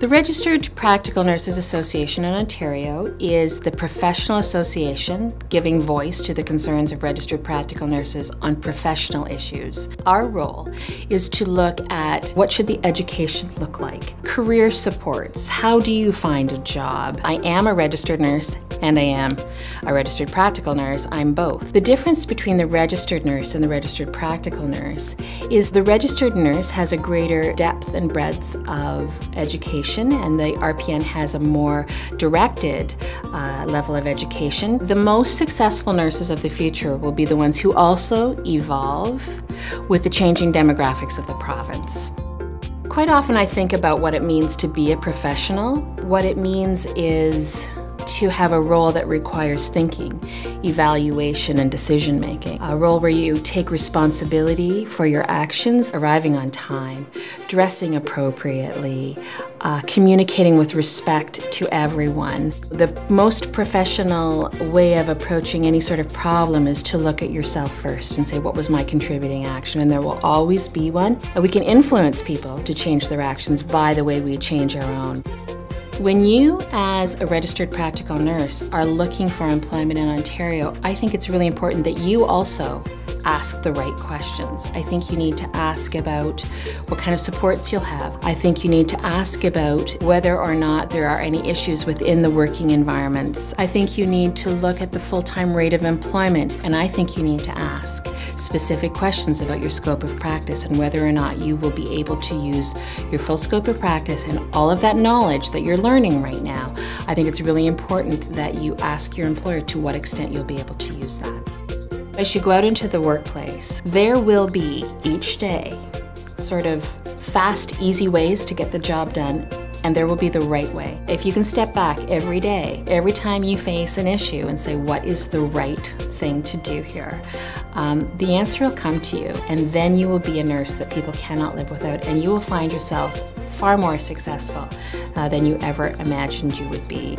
The Registered Practical Nurses Association in Ontario is the professional association giving voice to the concerns of registered practical nurses on professional issues. Our role is to look at what should the education look like, career supports, how do you find a job. I am a registered nurse and I am a registered practical nurse. I'm both. The difference between the registered nurse and the registered practical nurse is the registered nurse has a greater depth and breadth of education, and the RPN has a more directed level of education. The most successful nurses of the future will be the ones who also evolve with the changing demographics of the province. Quite often I think about what it means to be a professional. What it means is to have a role that requires thinking, evaluation, and decision-making. A role where you take responsibility for your actions, arriving on time, dressing appropriately, communicating with respect to everyone. The most professional way of approaching any sort of problem is to look at yourself first and say, what was my contributing action? And there will always be one. And we can influence people to change their actions by the way we change our own. When you, as a registered practical nurse, are looking for employment in Ontario, I think it's really important that you also ask the right questions. I think you need to ask about what kind of supports you'll have. I think you need to ask about whether or not there are any issues within the working environments. I think you need to look at the full-time rate of employment, and I think you need to ask specific questions about your scope of practice and whether or not you will be able to use your full scope of practice and all of that knowledge that you're learning right now. I think it's really important that you ask your employer to what extent you'll be able to use that. As you go out into the workplace, there will be, each day, sort of fast, easy ways to get the job done, and there will be the right way. If you can step back every day, every time you face an issue and say, what is the right thing to do here? The answer will come to you, and then you will be a nurse that people cannot live without, and you will find yourself far more successful than you ever imagined you would be.